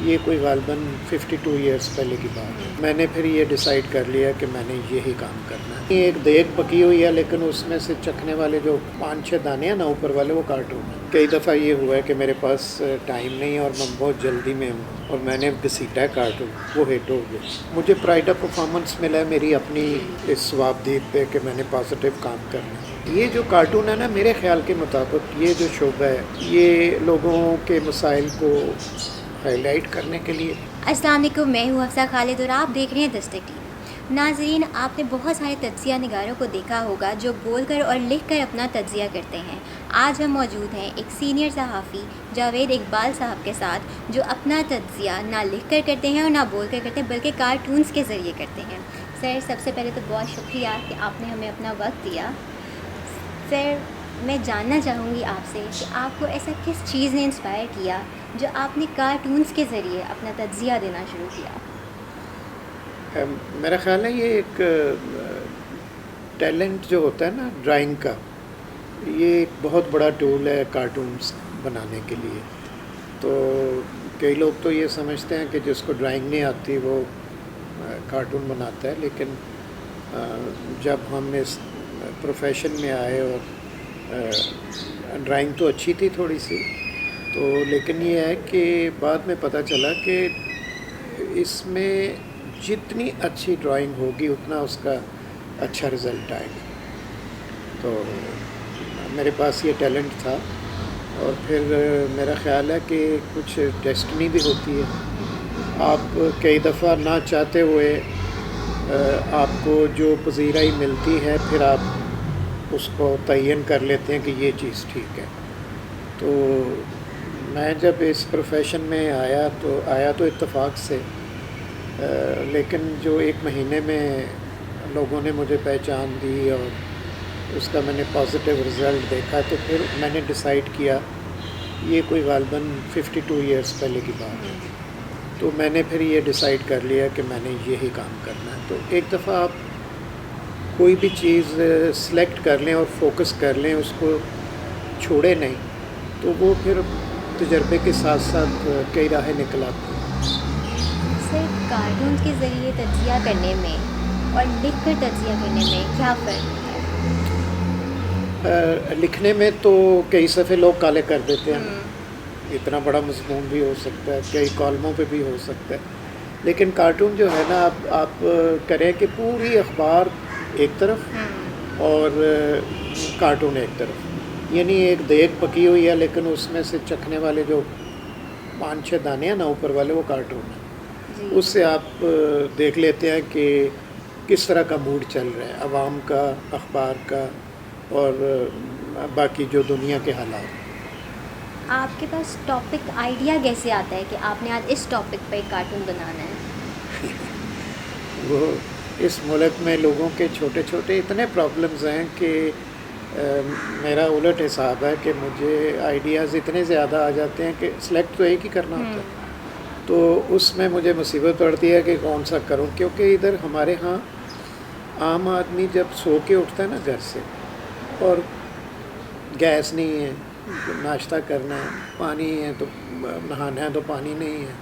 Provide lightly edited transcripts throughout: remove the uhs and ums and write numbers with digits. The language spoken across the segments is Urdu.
یہ کوئی غالباً 52 ایئرس پہلے کی بات ہے. میں نے پھر یہ ڈیسائیڈ کر لیا کہ میں نے یہی کام کرنا ہے. یہ ایک دیگ پکی ہوئی ہے لیکن اس میں سے چکھنے والے جو 5-6 دانے ہیں نا اوپر والے وہ کارٹون ہیں. کئی دفعہ یہ ہوا ہے کہ میرے پاس ٹائم نہیں ہے اور میں بہت جلدی میں ہوں اور میں نے گھسیٹا ہے کارٹون، وہ ہٹ ہو گیا. مجھے پرائڈ آف پرفارمنس ملا ہے میری اپنی اس ثوابدید پہ کہ میں نے پازیٹیو کام کرنا ہے. یہ جو کارٹون ہے نا، میرے خیال کے مطابق یہ جو شعبہ ہے یہ لوگوں کے مسائل کو ہائی لائٹ کرنے کے لیے. السلام علیکم، میں ہوں حفصہ خالد اور آپ دیکھ رہے ہیں دستک ٹی وی. ناظرین، آپ نے بہت سارے تجزیہ نگاروں کو دیکھا ہوگا جو بول کر اور لکھ کر اپنا تجزیہ کرتے ہیں. آج ہم موجود ہیں ایک سینئر صحافی جاوید اقبال صاحب کے ساتھ جو اپنا تجزیہ نہ لکھ کر کرتے ہیں اور نہ بول کر کرتے ہیں بلکہ کارٹونز کے ذریعے کرتے ہیں. سر، سب سے پہلے تو بہت شکریہ کہ آپ نے ہمیں اپنا وقت دیا. سر، میں جاننا چاہوں گی آپ سے کہ آپ کو ایسا کس چیز نے انسپائر کیا جو آپ نے کارٹونز کے ذریعے اپنا تجزیہ دینا شروع کیا؟ میرا خیال ہے یہ ایک ٹیلنٹ جو ہوتا ہے نا ڈرائنگ کا، یہ ایک بہت بڑا ٹول ہے کارٹونز بنانے کے لیے. تو کئی لوگ تو یہ سمجھتے ہیں کہ جس کو ڈرائنگ نہیں آتی وہ کارٹون بناتا ہے، لیکن جب ہم اس پروفیشن میں آئے اور ڈرائنگ تو اچھی تھی تھوڑی سی، تو لیکن یہ ہے کہ بعد میں پتہ چلا کہ اس میں جتنی اچھی ڈرائنگ ہوگی اتنا اس کا اچھا رزلٹ آئے گا. تو میرے پاس یہ ٹیلنٹ تھا اور پھر میرا خیال ہے کہ کچھ ڈیسٹنی بھی ہوتی ہے. آپ کئی دفعہ نہ چاہتے ہوئے آپ کو جو پذیرائی ملتی ہے پھر آپ اس کو تعین کر لیتے ہیں کہ یہ چیز ٹھیک ہے. تو میں جب اس پروفیشن میں آیا تو اتفاق سے، لیکن جو 1 مہینے میں لوگوں نے مجھے پہچان دی اور اس کا میں نے پازیٹیو رزلٹ دیکھا تو پھر میں نے ڈیسائیڈ کیا. یہ کوئی غالباً 52 ایئرس پہلے کی بات ہے. تو میں نے پھر یہ ڈیسائیڈ کر لیا کہ میں نے یہی کام کرنا ہے. تو ایک دفعہ آپ کوئی بھی چیز سلیکٹ کر لیں اور فوکس کر لیں، اس کو چھوڑے نہیں، تو وہ پھر تجربے کے ساتھ ساتھ کئی راہیں نکل آتی ہیں. سر، کارٹون کے ذریعے تجزیہ کرنے میں اور لکھ کر تجزیہ کرنے میں کیا فرق ہوتا ہے؟ لکھنے میں تو کئی صفحے لوگ کالے کر دیتے ہیں، اتنا بڑا مضمون بھی ہو سکتا ہے، کئی کالموں پہ بھی ہو سکتا ہے. لیکن کارٹون جو ہے نا، آپ کریں کہ پوری اخبار ایک طرف اور کارٹون ایک طرف، یعنی ایک دیگ پکی ہوئی ہے لیکن اس میں سے چکھنے والے جو 5-6 دانے ہیں نا اوپر والے وہ کارٹون ہیں. اس سے آپ دیکھ لیتے ہیں کہ کس طرح کا موڈ چل رہا ہے عوام کا، اخبار کا اور باقی جو دنیا کے حالات. آپ کے پاس ٹاپک آئیڈیا کیسے آتا ہے کہ آپ نے آج اس ٹاپک پہ ایک کارٹون بنانا ہے؟ وہ اس ملک میں لوگوں کے چھوٹے چھوٹے اتنے پرابلمز ہیں کہ میرا الٹ حساب ہے کہ مجھے آئیڈیاز اتنے زیادہ آ جاتے ہیں کہ سلیکٹ تو ایک ہی کرنا ہوتا ہے. تو اس میں مجھے مصیبت پڑتی ہے کہ کون سا کروں، کیونکہ ادھر ہمارے ہاں عام آدمی جب سو کے اٹھتا ہے نا گھر سے اور گیس نہیں ہے، ناشتہ کرنا ہے، پانی ہے تو نہانا ہے تو پانی نہیں ہے،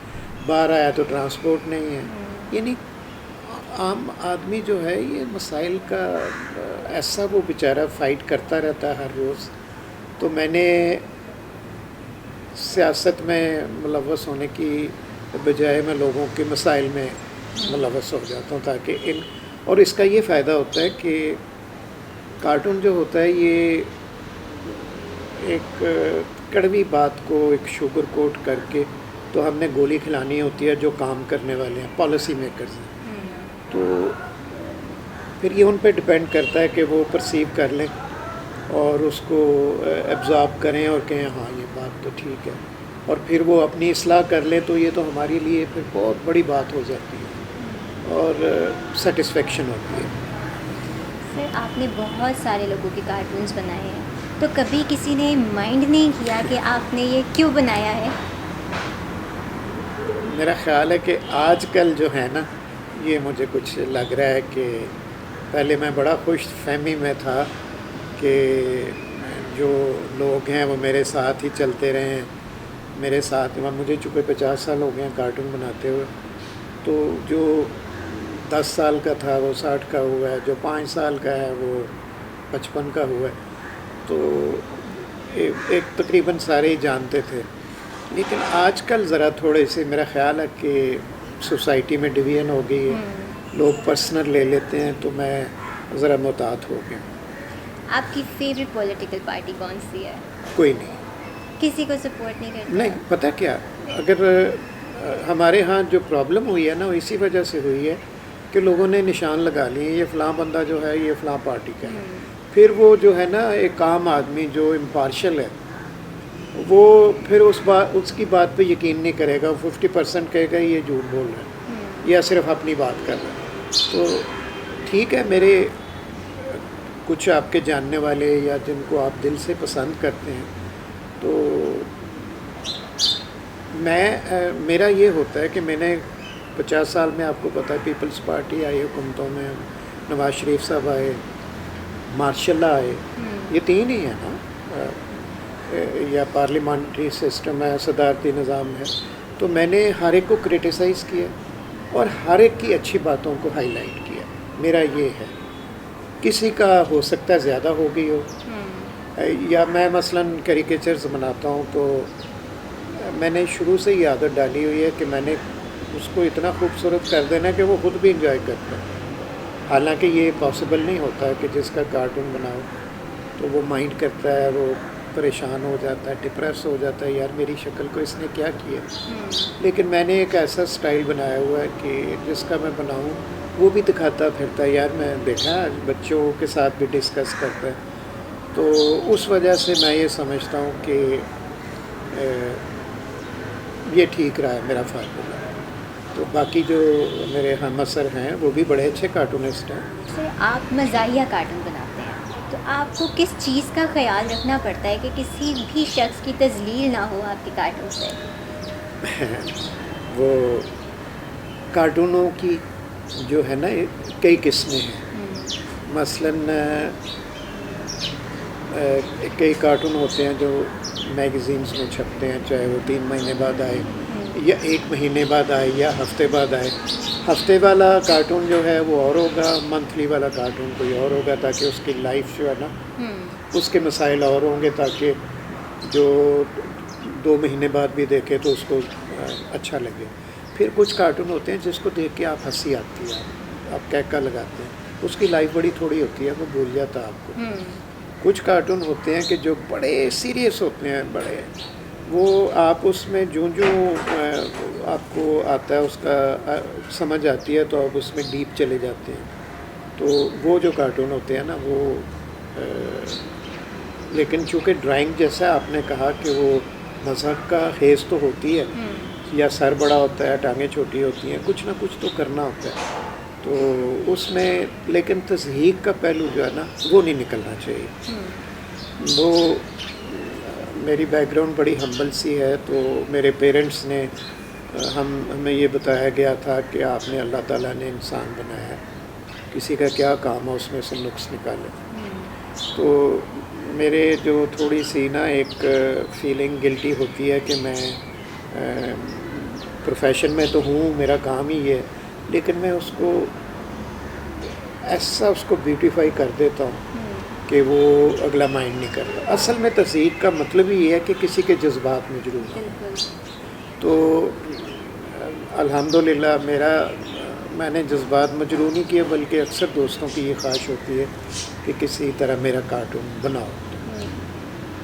باہر آیا تو ٹرانسپورٹ نہیں ہے، یعنی عام آدمی جو ہے یہ مسائل کا ایسا وہ بیچارہ فائٹ کرتا رہتا ہے ہر روز. تو میں نے سیاست میں ملوث ہونے کی بجائے میں لوگوں کے مسائل میں ملوث ہو جاتا ہوں، تاکہ اور اس کا یہ فائدہ ہوتا ہے کہ کارٹون جو ہوتا ہے یہ ایک کڑوی بات کو ایک شوگر کوٹ کر کے تو ہم نے گولی کھلانی ہوتی ہے جو کام کرنے والے ہیں، پالیسی میکرز ہیں. تو پھر یہ ان پہ ڈپینڈ کرتا ہے کہ وہ پرسیو کر لیں اور اس کو ایبزارب کریں اور کہیں ہاں یہ بات تو ٹھیک ہے، اور پھر وہ اپنی اصلاح کر لیں. تو یہ تو ہمارے لیے پھر بہت بڑی بات ہو جاتی ہے اور سیٹسفیکشن ہوتی ہے. سر، آپ نے بہت سارے لوگوں کے کارٹونز بنائے ہیں، تو کبھی کسی نے مائنڈ نہیں کیا کہ آپ نے یہ کیوں بنایا ہے؟ میرا خیال ہے کہ آج کل جو ہے نا، یہ مجھے کچھ لگ رہا ہے کہ پہلے میں بڑا خوش فہمی میں تھا کہ جو لوگ ہیں وہ میرے ساتھ ہی چلتے رہیں، میرے ساتھ ہیں. مجھے چونکہ 50 سال ہو گئے ہیں کارٹون بناتے ہوئے, تو جو 10 سال کا تھا وہ 60 کا ہوا ہے, جو 5 سال کا ہے وہ 55 کا ہوا ہے. تو ایک تقریباً سارے ہی جانتے تھے. لیکن آج کل ذرا تھوڑے سے میرا خیال ہے کہ سوسائٹی میں ڈویژن ہو گئی ہے, لوگ پرسنل لے لیتے ہیں, تو میں ذرا محتاط ہو گیا. آپ کی فیوریٹ پولیٹیکل پارٹی کون سی ہے؟ کوئی نہیں. کسی کو سپورٹ نہیں کرتے؟ نہیں, پتہ کیا, اگر ہمارے ہاں جو پرابلم ہوئی ہے نا وہ اسی وجہ سے ہوئی ہے کہ لوگوں نے نشان لگا لیے یہ فلاں بندہ جو ہے یہ فلاں پارٹی کا ہے. پھر وہ جو ہے نا ایک عام آدمی جو امپارشل ہے وہ پھر اس کی بات پہ یقین نہیں کرے گا. 50% کہے گا یہ جھوٹ بول رہا ہے یا صرف اپنی بات کر رہا ہے. تو ٹھیک ہے, میرے کچھ آپ کے جاننے والے یا جن کو آپ دل سے پسند کرتے ہیں, تو میرا یہ ہوتا ہے کہ میں نے 50 سال میں, آپ کو پتہ ہے, پیپلز پارٹی آئی حکومتوں میں, نواز شریف صاحب آئے, ماشاء اللہ آئے, یہ 3 ہی ہیں نا, یا پارلیمنٹری سسٹم ہے, صدارتی نظام ہے. تو میں نے ہر ایک کو کرٹیسائز کیا اور ہر ایک کی اچھی باتوں کو ہائی لائٹ کیا. میرا یہ ہے, کسی کا ہو سکتا ہے زیادہ ہو گئی ہو, یا میں مثلاً کیریکیچرز بناتا ہوں تو میں نے شروع سے ہی عادت ڈالی ہوئی ہے کہ میں نے اس کو اتنا خوبصورت کر دینا کہ وہ خود بھی انجوائے کرتا ہے. حالانکہ یہ پاسبل نہیں ہوتا ہے کہ جس کا کارٹون بناؤ تو وہ مائنڈ کرتا ہے, وہ پریشان ہو جاتا ہے, ڈپریس ہو جاتا ہے, یار میری شکل کو اس نے کیا کیا. لیکن میں نے ایک ایسا سٹائل بنایا ہوا ہے کہ جس کا میں بناؤں وہ بھی دکھاتا پھرتا ہے, یار میں دیکھا بچوں کے ساتھ بھی ڈسکس کرتا ہے. تو اس وجہ سے میں یہ سمجھتا ہوں کہ یہ ٹھیک رہا ہے میرا فارمولہ. تو باقی جو میرے ہم اثر ہیں وہ بھی بڑے اچھے کارٹونسٹ ہیں. سر, آپ مزاحیہ کارٹون بناتے ہیں تو آپ کو کس چیز کا خیال رکھنا پڑتا ہے کہ کسی بھی شخص کی تذلیل نہ ہو آپ کے کارٹون سے؟ وہ کارٹونوں کی جو ہے نا کئی قسمیں ہیں. مثلاً کئی کارٹون ہوتے ہیں جو میگزینس میں چھپتے ہیں, چاہے وہ 3 مہینے بعد آئے یا 1 مہینے بعد آئے یا ہفتے بعد آئے. ہفتے والا کارٹون جو ہے وہ اور ہوگا, منتھلی والا کارٹون کوئی اور ہوگا, تاکہ اس کی لائف جو ہے نا اس کے مسائل اور ہوں گے, تاکہ جو 2 مہینے بعد بھی دیکھے تو اس کو اچھا لگے. پھر کچھ کارٹون ہوتے ہیں جس کو دیکھ کے آپ ہنسی آتی ہے, آپ کہکا لگاتے ہیں, اس کی لائف بڑی تھوڑی ہوتی ہے, وہ بھول جاتا آپ کو. کچھ کارٹون ہوتے ہیں کہ جو بڑے سیریس ہوتے ہیں, بڑے, وہ آپ اس میں جو آپ کو آتا ہے اس کا سمجھ آتی ہے تو آپ اس میں ڈیپ چلے جاتے ہیں. تو وہ جو کارٹون ہوتے ہیں نا وہ لیکن چونکہ ڈرائنگ جیسا آپ نے کہا کہ وہ مذہب کا خیز تو ہوتی ہے, یا سر بڑا ہوتا ہے, ٹانگیں چھوٹی ہوتی ہیں, کچھ نہ کچھ تو کرنا ہوتا ہے. تو اس میں لیکن تضحیق کا پہلو جو ہے نا وہ نہیں نکلنا چاہیے. وہ میری بیک گراؤنڈ بڑی ہمبل سی ہے. تو میرے پیرنٹس نے ہمیں یہ بتایا گیا تھا کہ آپ نے, اللہ تعالیٰ نے انسان بنایا ہے, کسی کا کیا کام ہے اس میں سے نقص نکالے. تو میرے جو تھوڑی سی نا ایک فیلنگ گلٹی ہوتی ہے کہ میں پروفیشن میں تو ہوں, میرا کام ہی ہے, لیکن میں اس کو ایسا اس کو بیوٹیفائی کر دیتا ہوں کہ وہ اگلا مائنڈ نہیں کرتا. اصل میں تضحیق کا مطلب ہی یہ ہے کہ کسی کے جذبات میں جڑوں گا. تو الحمدللہ میں نے جذبات مجروح نہیں کیے, بلکہ اکثر دوستوں کی یہ خواہش ہوتی ہے کہ کسی طرح میرا کارٹون بناؤ.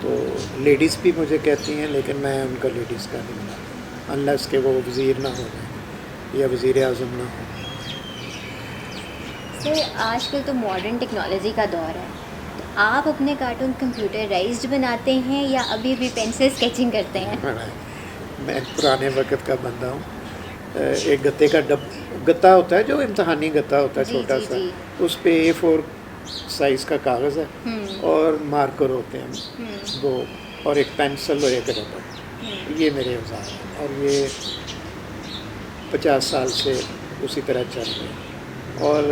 تو لیڈیز بھی مجھے کہتی ہیں, لیکن میں ان کا لیڈیز کا نہیں بناتا انلیس کہ وہ وزیر نہ ہو جائیں یا وزیر اعظم نہ ہو. سر, آج کل تو ماڈرن ٹیکنالوجی کا دور ہے, تو آپ اپنے کارٹون کمپیوٹرائزڈ بناتے ہیں یا ابھی بھی پین سے اسکیچنگ کرتے ہیں؟ میں پرانے وقت کا بندہ ہوں. ایک گتے کا گتا ہوتا ہے جو امتحانی گتا ہوتا ہے چھوٹا سا, اس پہ A4 سائز کا کاغذ ہے اور مارکر ہوتے ہیں وہ, اور ایک پینسل اور ایک ربر. یہ میرے اوزار ہیں اور یہ 50 سال سے اسی طرح چل رہے ہیں. اور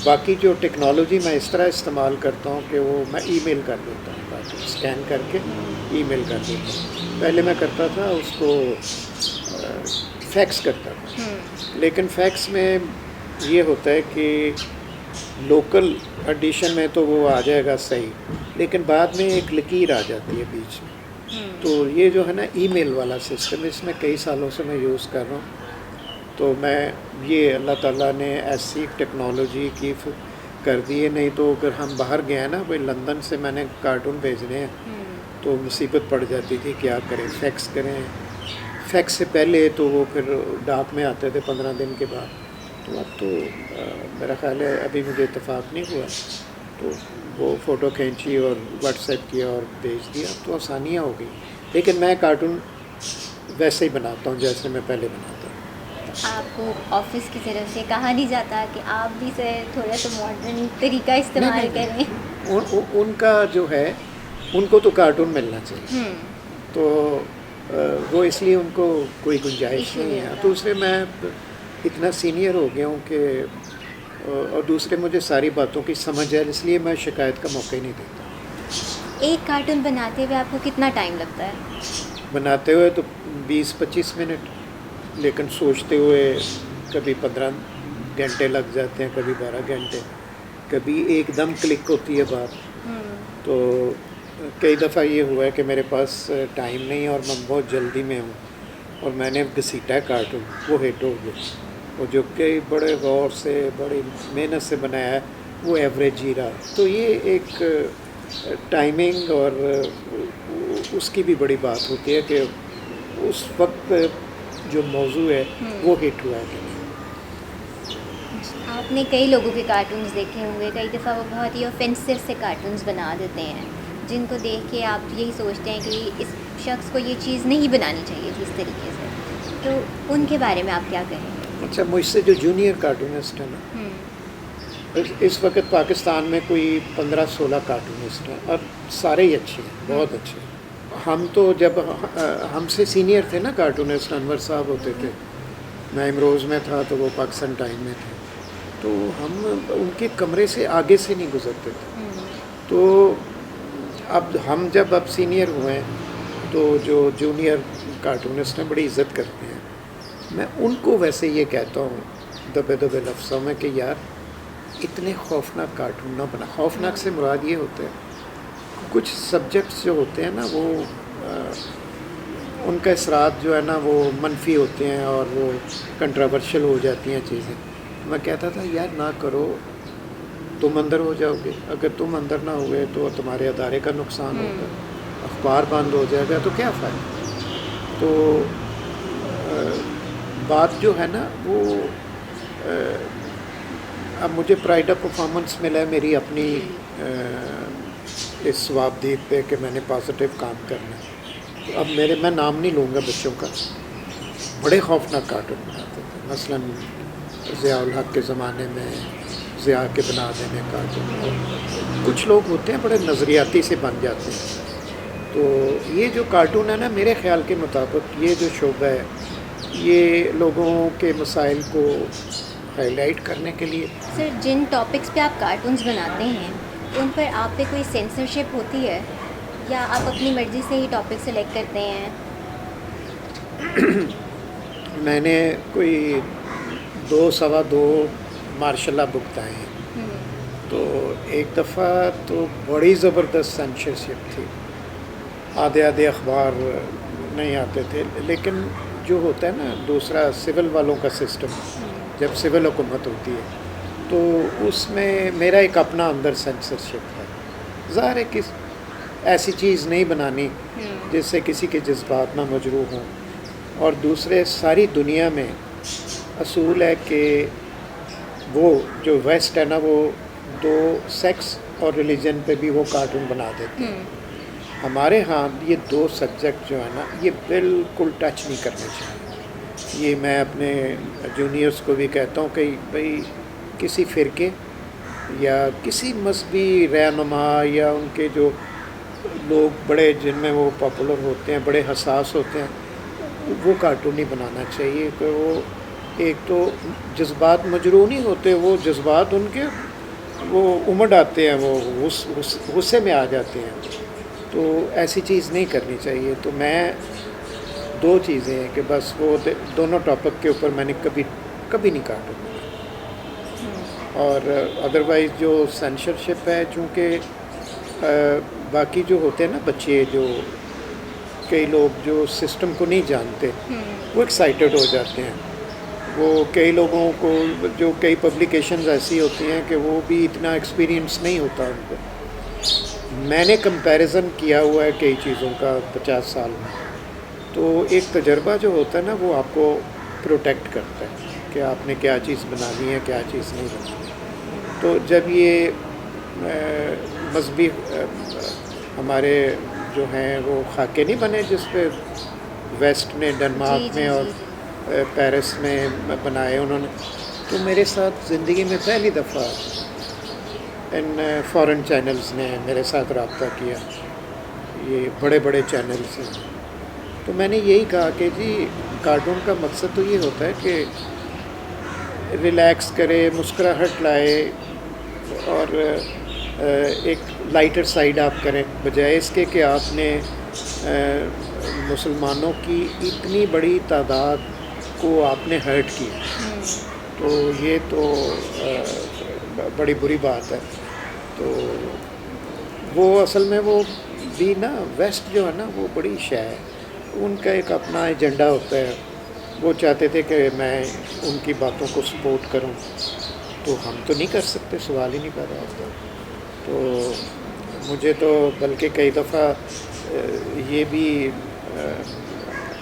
باقی جو ٹیکنالوجی میں اس طرح استعمال کرتا ہوں کہ وہ میں ای میل کر دیتا ہوں, اسکین کر کے ای میل کر دیتا ہوں. پہلے میں کرتا تھا اس کو فیکس کرتا تھا، لیکن فیکس میں یہ ہوتا ہے کہ لوکل ایڈیشن میں تو وہ آ جائے گا صحیح، لیکن بعد میں ایک لکیر آ جاتی ہے بیچ میں. تو یہ جو ہے نا ای میل والا سسٹم، اس میں کئی سالوں سے میں یوز کر رہا ہوں. تو میں یہ اللہ تعالیٰ نے ایسی ٹیکنالوجی کی کر دی ہے، نہیں تو اگر ہم باہر گئے ہیں نا، کوئی لندن سے میں نے کارٹون بھیجنے ہیں تو مصیبت پڑ جاتی تھی، کیا کریں، فیکس کریں. فیکس سے پہلے تو وہ پھر ڈاک میں آتے تھے 15 دن کے بعد. تو اب تو میرا خیال ہے ابھی مجھے اتفاق نہیں ہوا، تو وہ فوٹو کھینچی اور واٹس ایپ کیا اور بھیج دیا. اب تو آسانیاں ہو گئی، لیکن میں کارٹون ویسے ہی بناتا ہوں جیسے میں پہلے بناتا ہوں. آپ کو آفس کی طرف سے کہا نہیں جاتا کہ آپ بھی سے تھوڑا سا ماڈرن طریقہ استعمال کریں؟ ان کا جو ہے، ان کو تو کارٹون ملنا چاہیے، تو وہ اس لیے ان کو کوئی گنجائش نہیں ہے. دوسرے میں اتنا سینئر ہو گیا ہوں کہ، اور دوسرے مجھے ساری باتوں کی سمجھ ہے، اس لیے میں شکایت کا موقع ہی نہیں دیتا. ایک کارٹون بناتے ہوئے آپ کو کتنا ٹائم لگتا ہے؟ بناتے ہوئے تو 20-25 منٹ، لیکن سوچتے ہوئے کبھی 15 گھنٹے لگ جاتے ہیں، کبھی 12 گھنٹے، کبھی ایک دم کلک ہوتی ہے بات. تو کئی دفعہ یہ ہوا ہے کہ میرے پاس ٹائم نہیں ہے اور میں بہت جلدی میں ہوں اور میں نے گھسیٹا ہے کارٹون، وہ ہٹ ہو گیا. اور جو کہ بڑے غور سے، بڑی محنت سے بنایا ہے، وہ ایوریج ہی رہا. تو یہ ایک ٹائمنگ اور اس کی بھی بڑی بات ہوتی ہے کہ اس وقت جو موضوع ہے وہ ہٹ ہوا ہے کہ نہیں. آپ نے کئی لوگوں کے کارٹونز دیکھے ہوں گے، کئی دفعہ وہ بہت ہی آفینسو سے کارٹونز بنا دیتے ہیں، جن کو دیکھ کے آپ یہی سوچتے ہیں کہ اس شخص کو یہ چیز نہیں بنانی چاہیے تھی اس طریقے سے. تو ان کے بارے میں آپ کیا کہیں گے؟ اچھا، مجھ سے جو جونیئر کارٹونسٹ ہیں نا، اس وقت پاکستان میں کوئی 15-16 کارٹونسٹ ہیں، اور سارے ہی اچھے ہیں، بہت اچھے ہیں. ہم تو جب ہم سے سینئر تھے نا کارٹونسٹ، انور صاحب ہوتے تھے، میں امروز میں تھا تو وہ پاکستان ٹائم میں تھے، تو ہم ان کے کمرے سے آگے سے نہیں گزرتے تھے. تو اب ہم جب سینئر ہوئے ہیں تو جو جونیئر کارٹونسٹ ہیں بڑی عزت کرتے ہیں. میں ان کو ویسے یہ کہتا ہوں دبے دبے لفظوں میں کہ یار اتنے خوفناک کارٹون نہ بنا. خوفناک سے مراد یہ ہوتا ہے کچھ سبجیکٹس جو ہوتے ہیں نا، وہ ان کا اثرات جو ہے نا وہ منفی ہوتے ہیں اور وہ کنٹراورشل ہو جاتی ہیں چیزیں. میں کہتا تھا یار نہ کرو، تم اندر ہو جاؤ گے، اگر تم اندر نہ ہوئے تو تمہارے ادارے کا نقصان ہوگا، اخبار بند ہو جائے گا، تو کیا فائدہ. تو بات جو ہے نا وہ اب مجھے پرائڈ آف پرفارمنس ملا ہے میری اپنی اس ثوابدید پہ کہ میں نے پازیٹیو کام کرنا ہے. تو اب میں نام نہیں لوں گا بچوں کا، بڑے خوفناک کارٹون بناتے تھے. مثلاً ضیاء الحق کے زمانے میں ضیاء کے بنا دینے کارٹون. کچھ لوگ ہوتے ہیں بڑے نظریاتی سے بن جاتے ہیں. تو یہ جو کارٹون ہے نا، میرے خیال کے مطابق یہ جو شعبہ ہے یہ لوگوں کے مسائل کو ہائی لائٹ کرنے کے لیے. سر، جن ٹاپکس پہ آپ کارٹونز بناتے ہیں ان پر آپ پہ کوئی سینسرشپ ہوتی ہے یا آپ اپنی مرضی سے ہی ٹاپک سلیکٹ کرتے ہیں؟ میں نے کوئی 2-2.25 مارشل بکتائے ہیں. تو ایک دفعہ تو بڑی زبردست سینسرشپ تھی، آدھے اخبار نہیں آتے تھے. لیکن جو ہوتا ہے نا دوسرا سول والوں کا سسٹم، جب سول حکومت ہوتی ہے تو اس میں میرا ایک اپنا اندر سینسرشپ ہے. ظاہر ہے کہ ایسی چیز نہیں بنانی جس سے کسی کے جذبات نہ مجروح ہوں. اور دوسرے ساری دنیا میں اصول ہے کہ وہ جو ویسٹ ہے نا وہ 2 سیکس اور ریلیجن پہ بھی وہ کارٹون بنا دیتے ہیں. ہمارے ہاں یہ 2 سبجیکٹ جو ہے نا یہ بالکل ٹچ نہیں کرنے چاہیے. یہ میں اپنے جونیئرس کو بھی کہتا ہوں کہ بھئی کسی فرقے یا کسی مذہبی رہنما یا ان کے جو لوگ بڑے جن میں وہ پاپولر ہوتے ہیں، بڑے حساس ہوتے ہیں، وہ کارٹون نہیں بنانا چاہیے. کہ وہ ایک تو جذبات مجروح نہیں ہوتے، وہ جذبات ان کے وہ امڈ آتے ہیں، وہ غصے میں آ جاتے ہیں. تو ایسی چیز نہیں کرنی چاہیے. تو میں دو چیزیں ہیں کہ بس وہ دونوں ٹاپک کے اوپر میں نے کبھی نہیں کاٹا. اور ادروائز جو سینسرشپ ہے، چونکہ باقی جو ہوتے ہیں نا بچے، جو کئی لوگ جو سسٹم کو نہیں جانتے وہ ایکسائٹیڈ ہو جاتے ہیں. وہ کئی لوگوں کو جو کئی پبلیکیشنز ایسی ہوتی ہیں کہ وہ بھی اتنا ایکسپیرینس نہیں ہوتا ان کو. میں نے کمپیریزن کیا ہوا ہے کئی چیزوں کا 50 سال میں. تو ایک تجربہ جو ہوتا ہے نا وہ آپ کو پروٹیکٹ کرتا ہے کہ آپ نے کیا چیز بنانی ہے، کیا چیز نہیں بنانی. تو جب یہ مذہبی ہمارے جو ہیں وہ خاکے نہیں بنے جس پہ ویسٹ نے ڈنمارک میں اور پیرس میں بنائے انہوں نے، تو میرے ساتھ زندگی میں پہلی دفعہ ان فارن چینلز نے میرے ساتھ رابطہ کیا. یہ بڑے بڑے چینلز ہیں. تو میں نے یہی کہا کہ جی کارٹون کا مقصد تو یہ ہوتا ہے کہ ریلیکس کرے، مسکراہٹ لائے اور ایک لائٹر سائڈ آپ کریں، بجائے اس کے کہ آپ نے مسلمانوں کی اتنی بڑی تعداد کو آپ نے ہرٹ کیا. تو یہ تو بڑی بری بات ہے. تو وہ اصل میں وہ بھی نا ویسٹ جو ہے نا وہ بڑی شے ہے. ان کا ایک اپنا ایجنڈا ہوتا ہے. وہ چاہتے تھے کہ میں ان کی باتوں کو سپورٹ کروں، تو ہم تو نہیں کر سکتے، سوال ہی نہیں پیدا ہوتا. تو مجھے تو بلکہ کئی دفعہ یہ بھی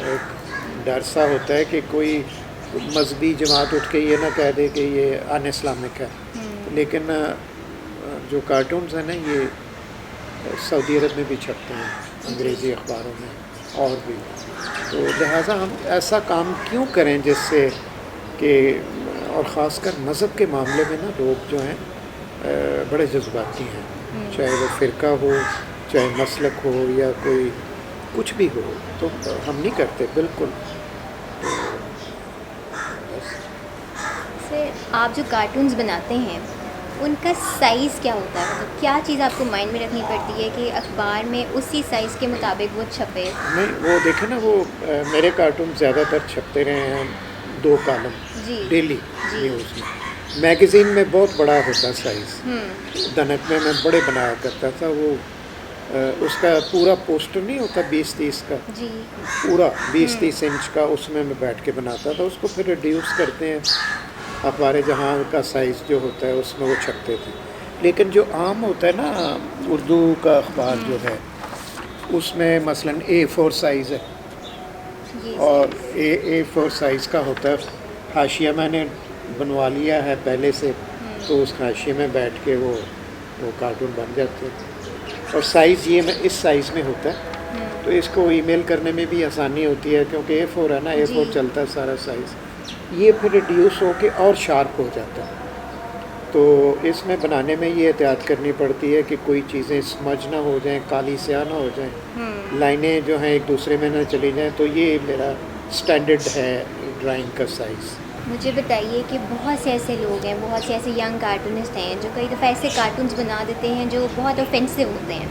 ایک ڈر سا ہوتا ہے کہ کوئی مذہبی جماعت اٹھ کے یہ نہ کہہ دے کہ یہ ان اسلامک ہے. لیکن جو کارٹونز ہیں نا یہ سعودی عرب میں بھی چھپتے ہیں، انگریزی اخباروں میں اور بھی. تو لہٰذا ہم ایسا کام کیوں کریں جس سے کہ، اور خاص کر مذہب کے معاملے میں نا لوگ جو ہیں بڑے جذباتی ہیں، چاہے وہ فرقہ ہو، چاہے مسلک ہو، یا کوئی کچھ بھی ہو. تو ہم نہیں کرتے بالکل. سر آپ جو کارٹونز بناتے ہیں ان کا سائز کیا ہوتا ہے؟ مطلب کیا چیز آپ کو مائنڈ میں رکھنی پڑتی ہے کہ اخبار میں اسی سائز کے مطابق وہ چھپے؟ نہیں، وہ دیکھیں نا، وہ میرے کارٹون زیادہ تر چھپتے رہے ہیں 2 کالم ڈیلی نیوز میں. میگزین میں بہت بڑا ہوتا سائز. دنک میں بڑے بنایا کرتا تھا. وہ اس کا پورا پوسٹر نہیں ہوتا 20-30 کا، پورا 20-30 انچ کا، اس میں بیٹھ کے بناتا تھا. اس کو پھر ریڈیوس کرتے ہیں اخبار جہاں کا سائز جو ہوتا ہے اس میں وہ چھپتے تھے. لیکن جو عام ہوتا ہے نا اردو کا اخبار جو ہے اس میں مثلاً A4 سائز ہے، اور A4 سائز کا ہوتا ہے. حاشیہ میں نے بنوا لیا ہے پہلے سے، تو اس حاشیے میں بیٹھ کے وہ کارٹون بن جاتے ہیں. اور سائز یہ اس سائز میں ہوتا ہے. تو اس کو ای میل کرنے میں بھی آسانی ہوتی ہے کیونکہ A4 ہے نا، A4 چلتا ہے سارا سائز. یہ پھر ریڈیوس ہو کے اور شارپ ہو جاتا ہے. تو اس میں بنانے میں یہ احتیاط کرنی پڑتی ہے کہ کوئی چیزیں سمجھ نہ ہو جائیں، کالی سیاہ نہ ہو جائیں، لائنیں جو ہیں ایک دوسرے میں نہ چلی جائیں. تو یہ میرا سٹینڈرڈ ہے ڈرائنگ کا سائز. مجھے بتائیے کہ بہت سے ایسے لوگ ہیں، بہت سے ایسے ینگ کارٹونسٹ ہیں جو کئی دفعہ ایسے کارٹونز بنا دیتے ہیں جو بہت اوفینسو ہوتے ہیں.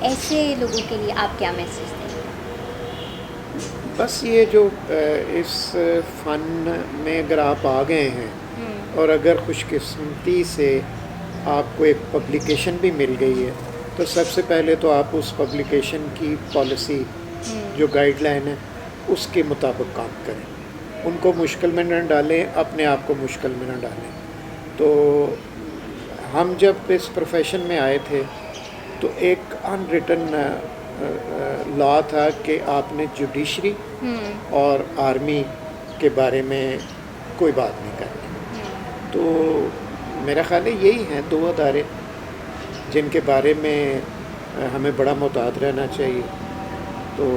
ایسے لوگوں کے لیے آپ کیا میسیج دیں؟ بس یہ جو اس فن میں اگر آپ آ گئے ہیں اور اگر خوش قسمتی سے آپ کو ایک پبلیکیشن بھی مل گئی ہے، تو سب سے پہلے تو آپ اس پبلیکیشن کی پالیسی جو گائیڈ لائن ہے اس کے مطابق کام کریں. ان کو مشکل میں نہ ڈالیں، اپنے آپ کو مشکل میں نہ ڈالیں. تو ہم جب اس پروفیشن میں آئے تھے تو ایک ان ریٹن لا تھا کہ آپ نے جوڈیشری اور آرمی کے بارے میں کوئی بات نہیں کرنی. تو میرا خیال ہے یہی ہیں 2 ادارے جن کے بارے میں ہمیں بڑا محتاط رہنا چاہیے. تو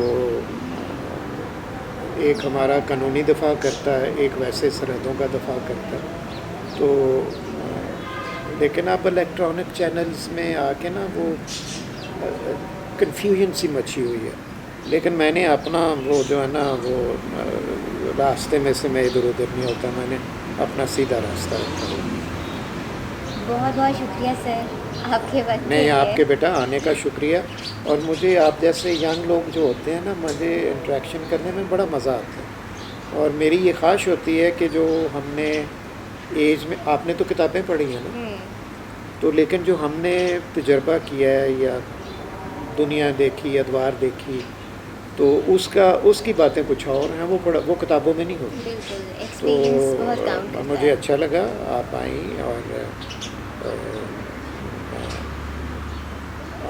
ایک ہمارا قانونی دفاع کرتا ہے، ایک ویسے سرحدوں کا دفاع کرتا ہے. تو لیکن اب الیکٹرانک چینلز میں آ کے نا وہ کنفیوژن سی مچی ہوئی ہے. لیکن میں نے اپنا وہ جو ہے نا وہ راستے میں سے میں ادھر ادھر نہیں ہوتا، میں نے اپنا سیدھا راستہ رکھا. بہت بہت شکریہ سر. آپ کے وقت کے نہیں لیے۔ آپ کے بیٹا آنے کا شکریہ، اور مجھے آپ جیسے ینگ لوگ جو ہوتے ہیں نا، مجھے انٹریکشن کرنے میں بڑا مزہ آتا ہے، اور میری یہ خواہش ہوتی ہے کہ جو ہم نے ایج میں، آپ نے تو کتابیں پڑھی ہیں نا، تو لیکن جو ہم نے تجربہ کیا ہے یا دنیا دیکھی، ادوار دیکھی، تو اس کی باتیں کچھ اور ہیں، وہ کتابوں میں نہیں ہوتی۔ بالکل، تو ایکسپیرینس بہت کام کرتا مجھے ہے۔ اچھا لگا آپ آئیں، اور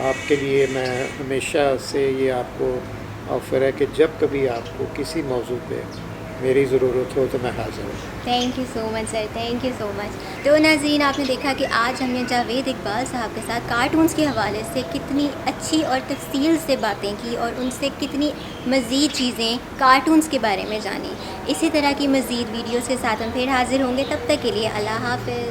آپ کے لیے میں ہمیشہ سے یہ آپ کو آفر ہے کہ جب کبھی آپ کو کسی موضوع پہ میری ضرورت ہو تو میں حاضر ہوں۔ Thank you so much sir, thank you so much. تو ناظرین، آپ نے دیکھا کہ آج ہم نے جاوید اقبال صاحب کے ساتھ کارٹونز کے حوالے سے کتنی اچھی اور تفصیل سے باتیں کی، اور ان سے کتنی مزید چیزیں کارٹونز کے بارے میں جانی۔ اسی طرح کی مزید ویڈیوز کے ساتھ ہم پھر حاضر ہوں گے، تب تک کے لیے اللہ حافظ۔